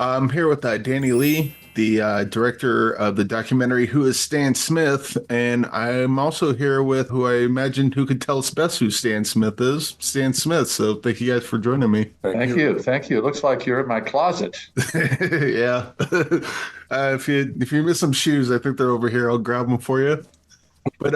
I'm here with Danny Lee, the director of the documentary Who is Stan Smith? And I'm also here with who I imagine who could tell us best who Stan Smith is, Stan Smith. So thank you guys for joining me. Thank Thank you. you. Thank you. It looks like you're in my closet. Yeah. If you miss some shoes, I think they're over here. I'll grab them for you. But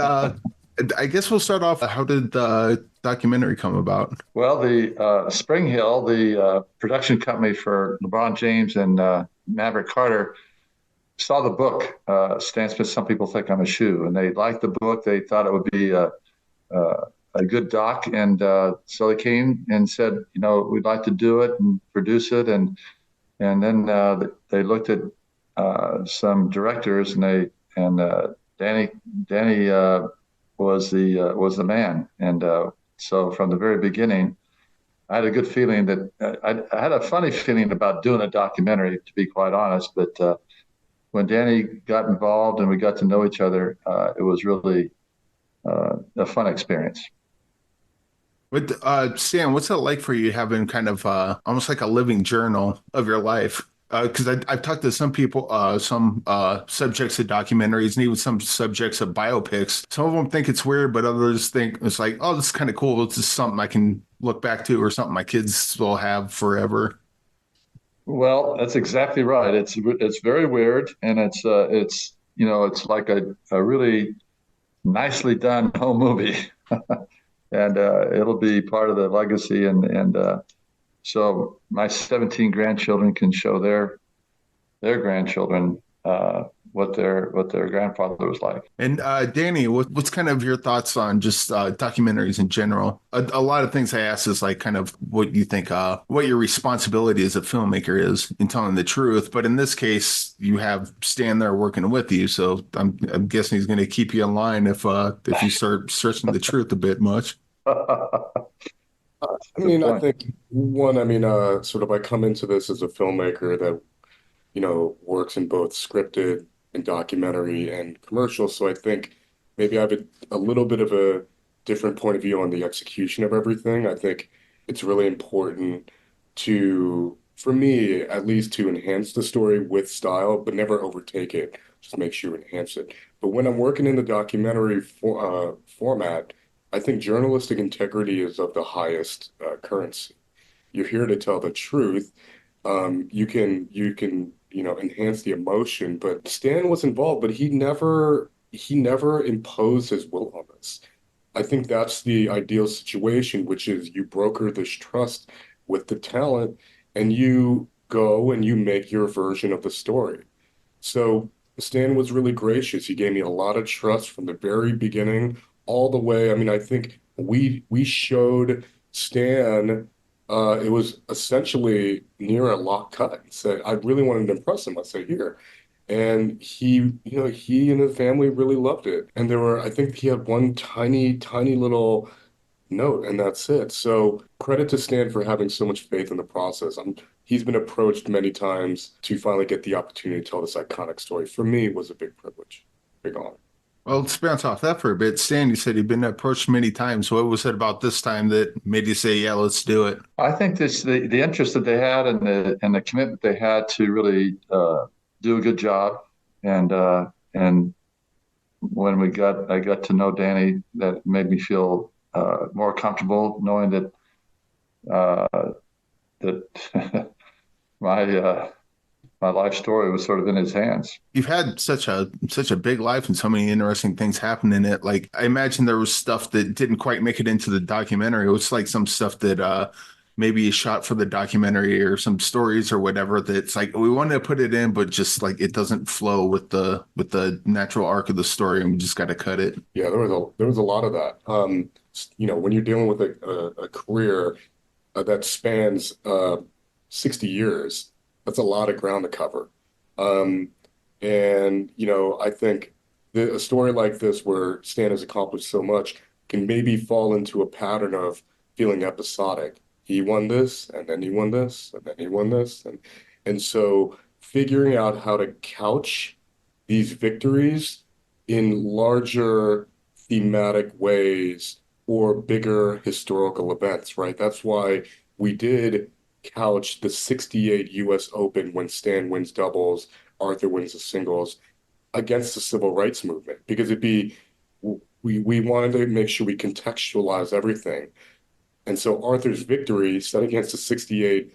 I guess we'll start off. How did the documentary come about? Well, the Spring Hill, the production company for LeBron James and Maverick Carter, saw the book, Stan Smith, Some People Think I'm a Shoe, and they liked the book. They thought it would be a good doc. And so they came and said, we'd like to do it and produce it. And then they looked at some directors, and Danny was the man. And so from the very beginning, I had a good feeling that I had a funny feeling about doing a documentary, to be quite honest. But when Danny got involved and we got to know each other, it was really a fun experience. But Stan, what's it like for you having kind of almost like a living journal of your life? Because I've talked to some people, some subjects of documentaries, and even some subjects of biopics. Some of them think it's weird, but others think it's like, oh, this is kind of cool. It's just something I can look back to, or something my kids will have forever. Well, that's exactly right. It's very weird, and it's like a really nicely done home movie, and it'll be part of the legacy. And so my 17 grandchildren can show their grandchildren what their grandfather was like. And Danny, what's kind of your thoughts on just documentaries in general? A lot of things I ask is like kind of what you think, what your responsibility as a filmmaker is in telling the truth. But in this case, you have Stan there working with you, so I'm guessing he's going to keep you in line if you start searching the truth a bit much. Good I point. think sort of I come into this as a filmmaker that, works in both scripted and documentary and commercial. So I think maybe I have a little bit of a different point of view on the execution of everything. I think it's really important for me, at least, to enhance the story with style, but never overtake it. Just make sure you enhance it. But when I'm working in the documentary format, I think journalistic integrity is of the highest currency. You're here to tell the truth. You can enhance the emotion, but Stan was involved, but he never imposed his will on us. I think that's the ideal situation, which is you broker this trust with the talent and you go and you make your version of the story. So Stan was really gracious. He gave me a lot of trust from the very beginning all the way. I think we showed Stan. It was essentially near a lock cut. He said, I really wanted to impress him. I said, here. And he and his family really loved it. And I think he had one tiny, tiny little note, and that's it. So credit to Stan for having so much faith in the process. He's been approached many times to finally get the opportunity to tell this iconic story. For me, it was a big privilege, big honor. Well, let's bounce off that for a bit. Stan, you said you've been approached many times. What was it about this time that made you say, "Yeah, let's do it"? I think the interest that they had and the commitment they had to really do a good job, and when I got to know Danny, that made me feel more comfortable knowing that my my life story was sort of in his hands. You've had such a big life and so many interesting things happen in it. Like I imagine there was stuff that didn't quite make it into the documentary. It was like some stuff that maybe you shot for the documentary or some stories or whatever that's like we wanted to put it in, but just like it doesn't flow with the natural arc of the story, and we just got to cut it. Yeah, there was a lot of that. When you're dealing with a career that spans 60 years, that's a lot of ground to cover. Um, and I think a story like this, where Stan has accomplished so much, can maybe fall into a pattern of feeling episodic. He won this, and then he won this, and then he won this, and so figuring out how to couch these victories in larger thematic ways or bigger historical events, right? That's why we did couch the 68 US Open when Stan wins doubles, Arthur wins the singles against the civil rights movement because we wanted to make sure we contextualize everything. And so Arthur's victory set against the 68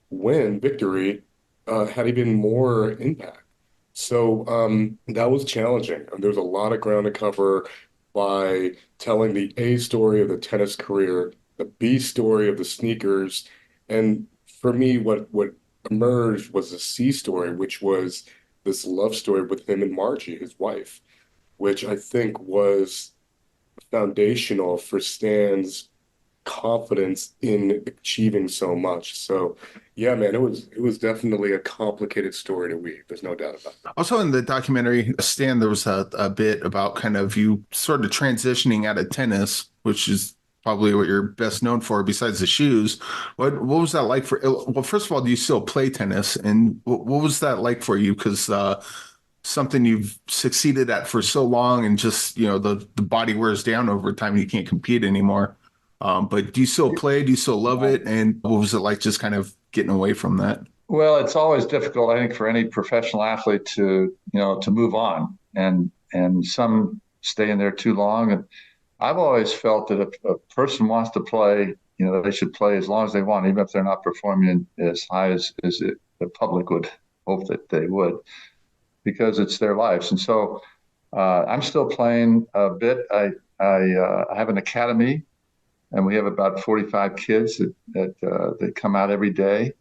win victory had even more impact. So that was challenging. And there was a lot of ground to cover by telling the A story of the tennis career, the B story of the sneakers, and for me, what emerged was the C story, which was this love story with him and Margie, his wife, which I think was foundational for Stan's confidence in achieving so much. So yeah, man, it was definitely a complicated story to weave. There's no doubt about that. Also in the documentary, Stan, there was a bit about kind of you sort of transitioning out of tennis, which is probably what you're best known for besides the shoes. What was that like for, well, first of all, do you still play tennis? And what was that like for you? Because something you've succeeded at for so long and just, the body wears down over time. You can't compete anymore. But do you still play? Do you still love it? And what was it like just kind of getting away from that? Well, it's always difficult, I think, for any professional athlete to move on, and some stay in there too long. And I've always felt that if a person wants to play, they should play as long as they want, even if they're not performing as high as the public would hope that they would, because it's their lives. And so I'm still playing a bit. I have an academy, and we have about 45 kids that come out every day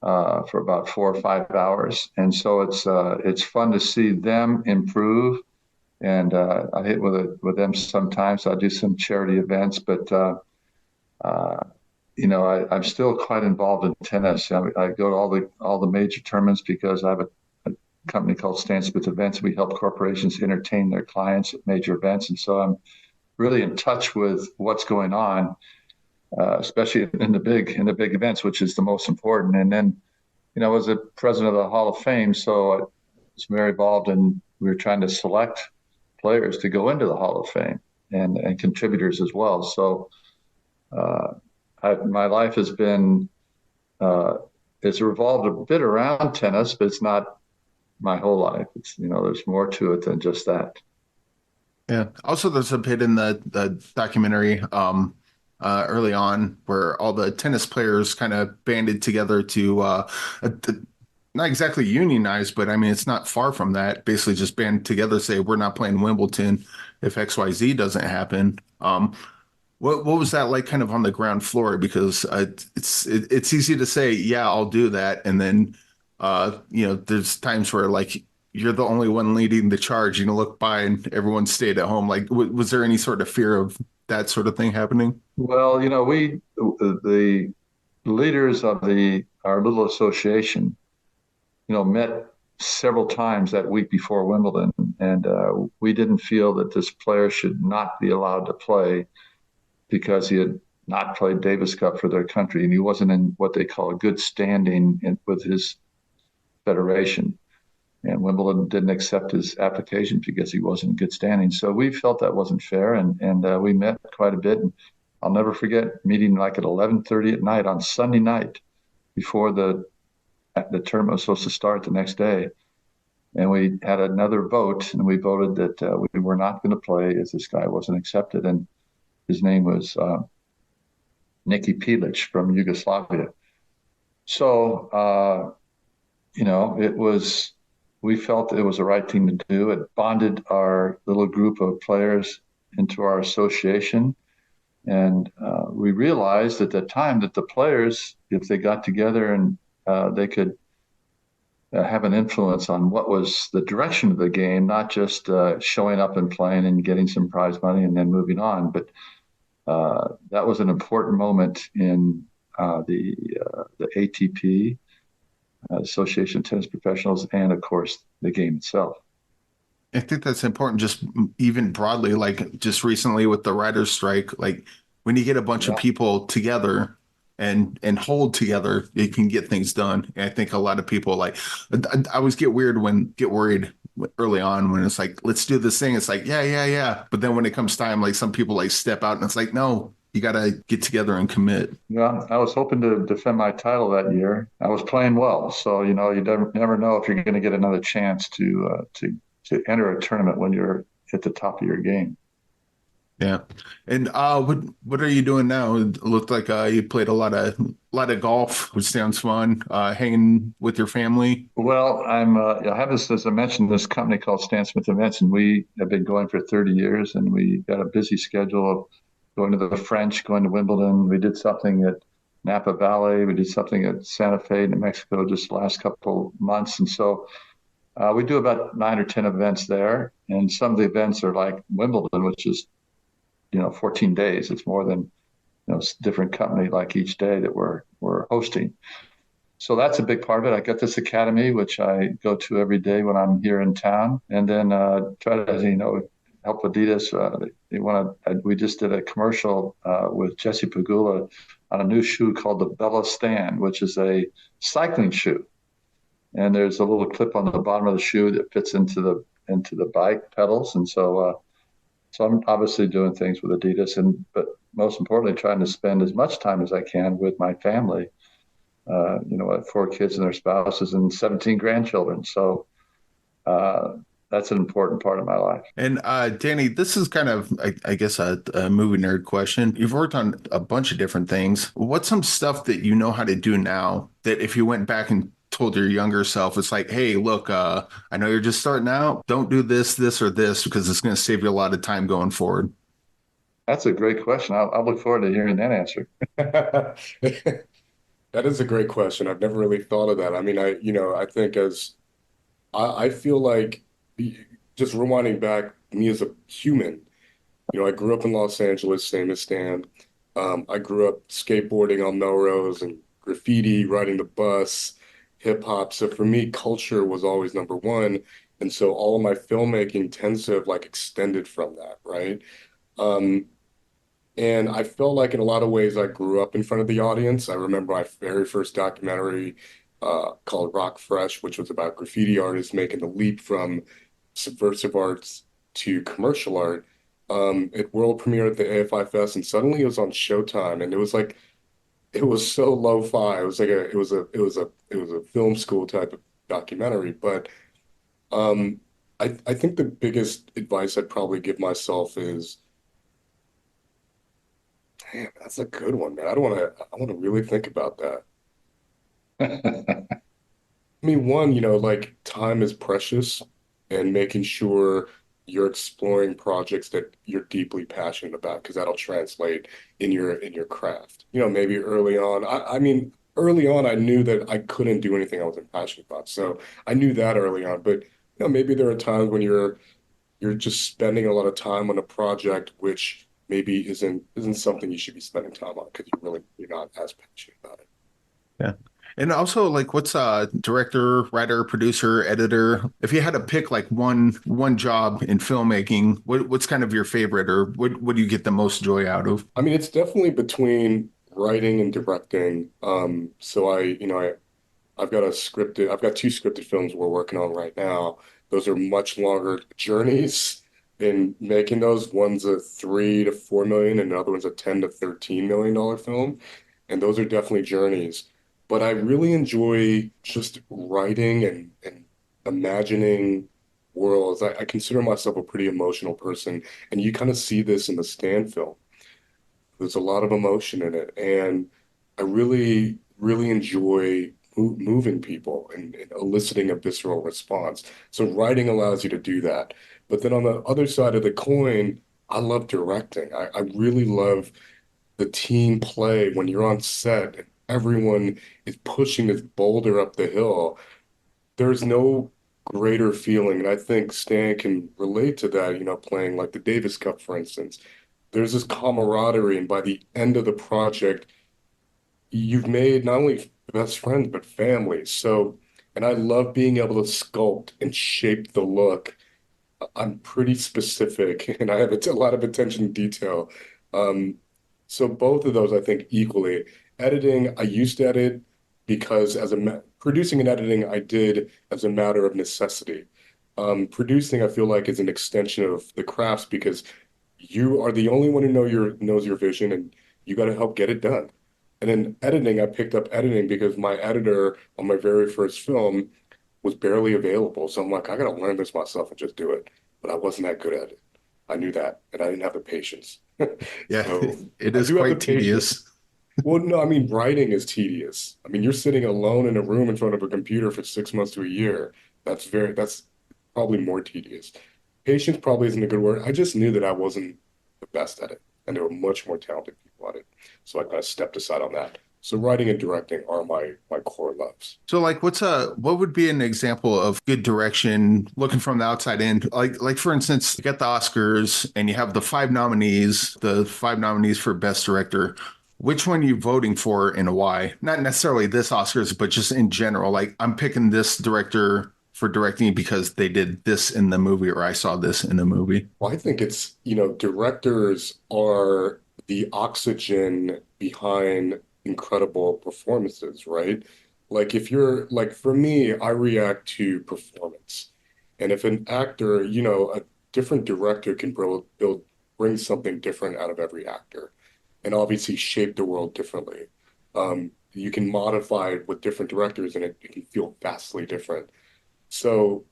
for about 4 or 5 hours, and so it's fun to see them improve. And I hit with them sometimes. I do some charity events, but I'm still quite involved in tennis. I go to all the major tournaments because I have a company called Stan Smith Events. We help corporations entertain their clients at major events, and so I'm really in touch with what's going on, especially in the big events, which is the most important. And then, I was a president of the Hall of Fame, so I was very involved in, we were trying to select players to go into the Hall of Fame and contributors as well. So my life has been, it's revolved a bit around tennis, but it's not my whole life. It's, there's more to it than just that. Yeah. Also, there's a bit in the documentary early on where all the tennis players kind of banded together to not exactly unionize, but I mean, it's not far from that. Basically, just band together, say we're not playing Wimbledon if XYZ doesn't happen. What was that like, kind of on the ground floor? Because it's easy to say, yeah, I'll do that, and then there's times where like you're the only one leading the charge. Look by and everyone stayed at home. Like, was there any sort of fear of that sort of thing happening? Well, the leaders of our little association, met several times that week before Wimbledon, and we didn't feel that this player should not be allowed to play because he had not played Davis Cup for their country, and he wasn't in what they call a good standing with his federation. And Wimbledon didn't accept his application because he wasn't in good standing. So we felt that wasn't fair, and we met quite a bit. And I'll never forget meeting like at 11:30 at night on Sunday night before the tournament was supposed to start the next day. And we had another vote, and we voted that we were not going to play as this guy wasn't accepted. And his name was Niki Pilic from Yugoslavia. So, we felt it was the right thing to do. It bonded our little group of players into our association. And we realized at the time that the players, if they got together and they could have an influence on what was the direction of the game, not just showing up and playing and getting some prize money and then moving on. But that was an important moment in the ATP, Association of Tennis Professionals, and of course the game itself. I think that's important, just even broadly, like just recently with the writer's strike, like when you get a bunch of Yeah. people together and hold together, it can get things done. And I think a lot of people like, I always get worried early on when it's like, let's do this thing. It's like, yeah, yeah, yeah. But then when it comes time, like some people like step out and it's like, no, you got to get together and commit. Yeah, I was hoping to defend my title that year. I was playing well, so you never know if you're going to get another chance to enter a tournament when you're at the top of your game. Yeah. And what are you doing now? It looked like you played a lot of golf, which sounds fun. Hanging with your family. Well, I have this, as I mentioned, this company called Stan Smith Events, and we have been going for 30 years, and we got a busy schedule of going to the French, going to Wimbledon. We did something at Napa Valley. We did something at Santa Fe, New Mexico, just the last couple months. And so we do about 9 or 10 events there. And some of the events are like Wimbledon, which is, 14 days. It's more than, different company like each day that we're hosting. So that's a big part of it. I got this academy, which I go to every day when I'm here in town, and then try to, help Adidas. We just did a commercial with Jesse Pagula on a new shoe called the Bella Stand, which is a cycling shoe. And there's a little clip on the bottom of the shoe that fits into the bike pedals. And so I'm obviously doing things with Adidas, but most importantly, trying to spend as much time as I can with my family. I have 4 kids and their spouses and 17 grandchildren. So that's an important part of my life. And Danny, this is kind of, I guess, a movie nerd question. You've worked on a bunch of different things. What's some stuff that you know how to do now that if you went back and told your younger self, it's like, hey, look, I know you're just starting out. Don't do this, this, or this because it's going to save you a lot of time going forward. That's a great question. I'll look forward to hearing that answer. That is a great question. I've never really thought of that. I mean, I think I feel like just rewinding back me as a human, I grew up in Los Angeles, same as Stan. I grew up skateboarding on Melrose and graffiti, riding the bus, hip hop. So for me, culture was always number one. And so all of my filmmaking tends to have like extended from that, right? Um, and I felt like in a lot of ways I grew up in front of the audience. I remember my very first documentary called Rock Fresh, which was about graffiti artists making the leap from subversive arts to commercial art. It world premiered at the AFI Fest, and suddenly it was on Showtime, and it was like it was so lo-fi. It was like it was a film school type of documentary. But I think the biggest advice I'd probably give myself is, damn, that's a good one, man. I want to really think about that. I mean, one, like time is precious and making sure you're exploring projects that you're deeply passionate about because that'll translate in your craft. Maybe early on, I mean, early on, I knew that I couldn't do anything I wasn't passionate about. So I knew that early on, but maybe there are times when you're just spending a lot of time on a project which maybe isn't something you should be spending time on because you're not as passionate about it. Yeah. And also, like, what's director, writer, producer, editor? If you had to pick like one job in filmmaking, what's kind of your favorite, or what do you get the most joy out of? I mean, it's definitely between writing and directing. So I've got 2 scripted films we're working on right now. Those are much longer journeys in making those. One's a 3 to 4 million, and another one's a 10 to 13 million dollar film. And those are definitely journeys. But I really enjoy just writing and imagining worlds. I consider myself a pretty emotional person, and you kind of see this in the Stand film. There's a lot of emotion in it, and I really, really enjoy moving people and eliciting a visceral response. So writing allows you to do that. But then on the other side of the coin, I love directing. I really love the team play when you're on set and everyone is pushing this boulder up the hill. There's no greater feeling, and I think Stan can relate to that, playing like the Davis Cup, for instance. There's this camaraderie, and by the end of the project, you've made not only best friends, but family. So, and I love being able to sculpt and shape the look. I'm pretty specific and I have a lot of attention to detail. Um, so both of those, I think, equally. Editing, I used to edit because producing and editing, I did as a matter of necessity. Producing, I feel like, is an extension of the crafts because you are the only one who knows your vision, and You got to help get it done. And then editing, I picked up editing because my editor on my very first film was barely available. So I'm like, I got to learn this myself and just do it. But I wasn't that good at it. I knew that, and I didn't have the patience. Yeah, So it I is do have the quite patience. tedious. Well, no, I mean, writing is tedious. I mean, you're sitting alone in a room in front of a computer for 6 months to a year. That's probably more tedious. Patience probably isn't a good word. I just knew that I wasn't the best at it, and there were much more talented people at it. So I kind of stepped aside on that. So writing and directing are my core loves. So like what would be an example of good direction looking from the outside in? Like for instance, you get the Oscars and you have the five nominees for best director. Which one are you voting for and why? Not necessarily this Oscars, but just in general. Like I'm picking this director for directing because they did this in the movie or I saw this in the movie. Well, I think it's, directors are the oxygen behind incredible performances, right? Like if you're like for me, I react to performance. And if an actor, a different director can bring something different out of every actor and obviously shape the world differently. You can modify it with different directors and it can feel vastly different. So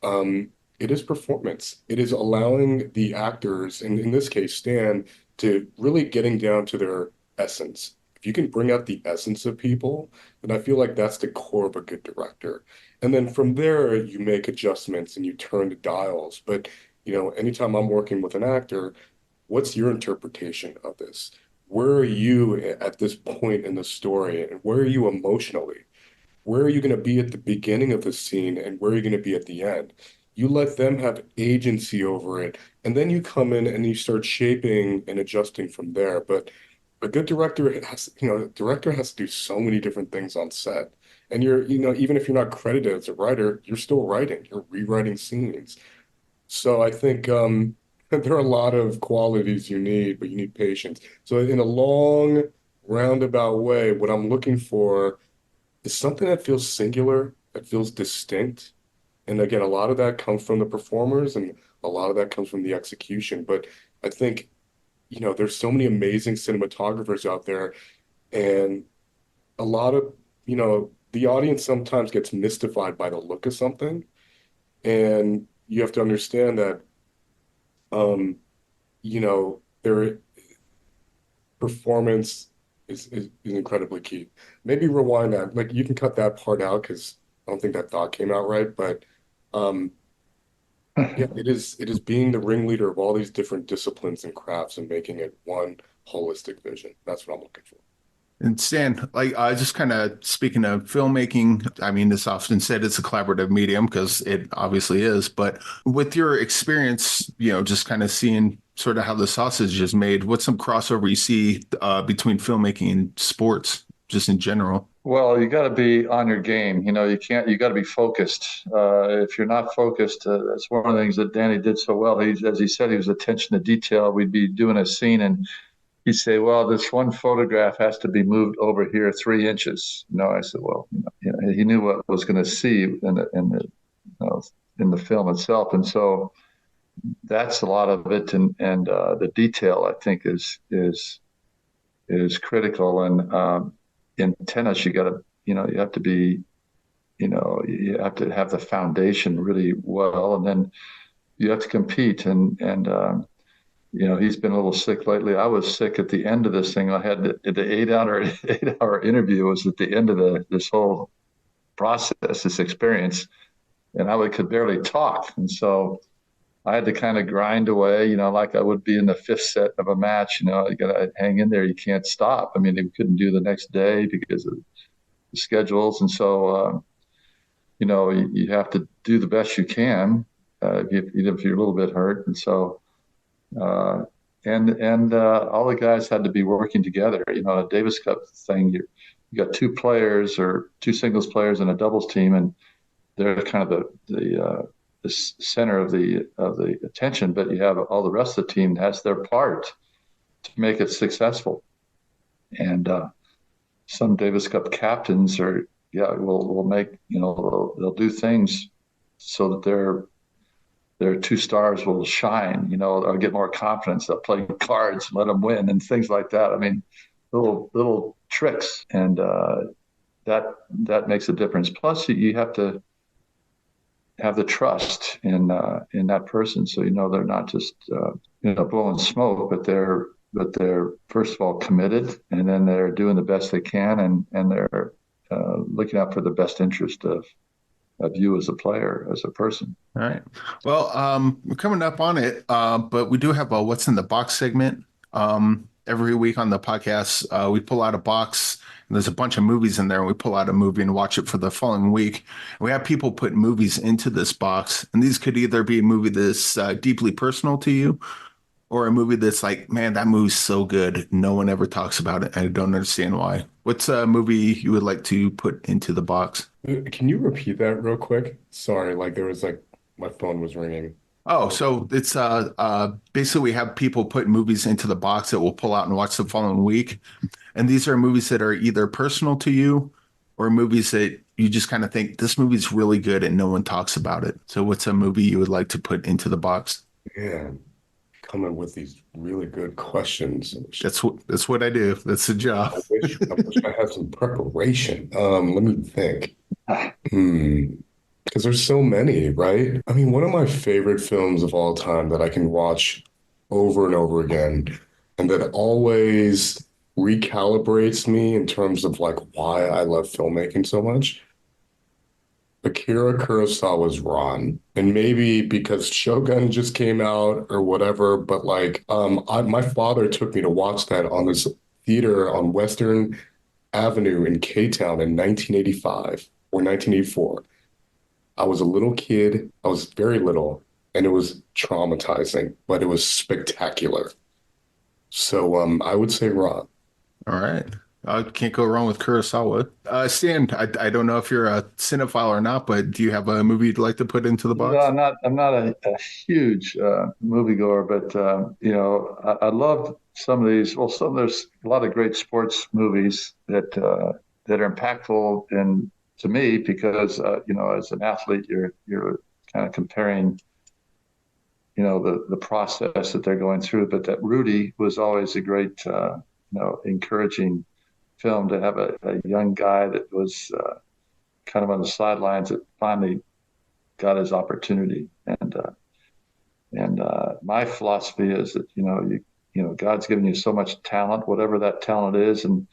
it is performance. It is allowing the actors, and in this case, Stan, to really getting down to their essence. If you can bring out the essence of people, then I feel like that's the core of a good director. And then from there, you make adjustments and you turn the dials. But, anytime I'm working with an actor, what's your interpretation of this? Where are you at this point in the story, and where are you emotionally? Where are you going to be at the beginning of the scene and where are you going to be at the end? You let them have agency over it, and then you come in and you start shaping and adjusting from there. But a good director has to do so many different things on set. And even if you're not credited as a writer, you're still writing, you're rewriting scenes. So I think there are a lot of qualities you need, but you need patience. So in a long, roundabout way, what I'm looking for is something that feels singular, that feels distinct. And again, a lot of that comes from the performers and a lot of that comes from the execution. But I think, there's so many amazing cinematographers out there, and a lot of, the audience sometimes gets mystified by the look of something. And you have to understand that, their performance is incredibly key. Maybe rewind that. Like you can cut that part out because I don't think that thought came out right. But um, yeah, it is being the ringleader of all these different disciplines and crafts and making it one holistic vision. That's what I'm looking for. And Stan, like just kind of speaking of filmmaking, I mean, it's often said it's a collaborative medium because it obviously is. But with your experience, just kind of seeing sort of how the sausage is made, what's some crossover you see between filmmaking and sports, just in general? Well, you got to be on your game. You got to be focused. If you're not focused, that's one of the things that Danny did so well. As he said, he was attention to detail. We'd be doing a scene and he'd say, well, this one photograph has to be moved over here 3 inches. I said, well, he knew what was going to see in the film itself. And so that's a lot of it. And the detail, I think, is critical. And in tennis, you have to be, you have to have the foundation really well, and then you have to compete. And he's been a little sick lately. I was sick at the end of this thing. I had the 8-hour interview was at the end of this whole process, this experience, and could barely talk. And so I had to kind of grind away, like I would be in the fifth set of a match. You got to hang in there. You can't stop. I mean, we couldn't do the next day because of the schedules. And so, you have to do the best you can, even if you're a little bit hurt. And so, uh, and all the guys had to be working together. A Davis Cup thing, you got two players or two singles players and a doubles team, and they're kind of the center of the attention, but you have all the rest of the team has their part to make it successful. And some Davis Cup captains will make they'll do things so that their two stars will shine. They'll get more confidence. They'll play cards, let them win, and things like that. I mean, little tricks, and that that makes a difference. Plus, you have to have the trust in that person, so you know they're not just blowing smoke, but they're first of all committed, and then they're doing the best they can, and they're looking out for the best interest of you as a player, as a person. All right. Well, we're coming up on it, but we do have a What's in the Box segment. Every week on the podcast, we pull out a box, and there's a bunch of movies in there, and we pull out a movie and watch it for the following week. And we have people put movies into this box, and these could either be a movie that's deeply personal to you, or a movie that's like, man, that movie's so good. No one ever talks about it. I don't understand why. What's a movie you would like to put into the box? Can you repeat that real quick? Sorry, like there was like my phone was ringing. Oh, so it's basically we have people put movies into the box that we'll pull out and watch the following week. And these are movies that are either personal to you or movies that you just kind of think this movie's really good and no one talks about it. So what's a movie you would like to put into the box? Man, coming with these really good questions. That's what I do. That's the job. I wish I had some preparation. Let me think. Hmm. Because there's so many, right? I mean, one of my favorite films of all time that I can watch over and over again, and that always recalibrates me in terms of like why I love filmmaking so much. Akira Kurosawa's Ron. And maybe because Shogun just came out or whatever, but like my father took me to watch that on this theater on Western Avenue in K-Town in 1985 or 1984. I was a little kid. I was very little, and it was traumatizing, but it was spectacular. So I would say Ron. All right. Can't go wrong with Kurosawa. Stan, I don't know if you're a cinephile or not, but do you have a movie you'd like to put into the No, box? I'm not a huge moviegoer, but I love some of these. Well, there's a lot of great sports movies that are impactful and to me because as an athlete, you're kind of comparing the process that they're going through. But that Rudy was always a great encouraging film to have a young guy that was kind of on the sidelines that finally got his opportunity. And my philosophy is that God's given you so much talent, whatever that talent is, and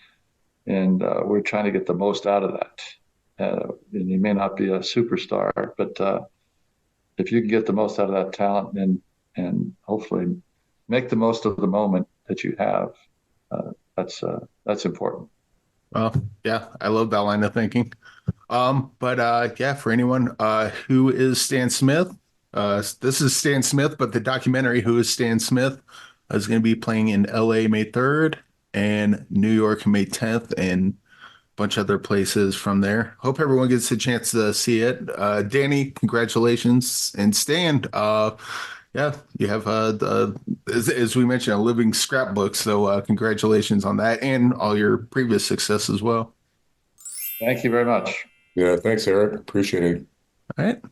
we're trying to get the most out of that. And you may not be a superstar, but if you can get the most out of that talent and hopefully make the most of the moment that you have, that's important. Well, yeah, I love that line of thinking. But yeah, for anyone who is Stan Smith, this is Stan Smith, but the documentary Who is Stan Smith is going to be playing in LA May 3rd and New York May 10th and a bunch of other places from there. Hope everyone gets a chance to see it. Danny, congratulations. And Stan, yeah, you have as we mentioned, a living scrapbook. So congratulations on that and all your previous success as well. Thank you very much. Yeah, thanks, Eric. Appreciate it. All right.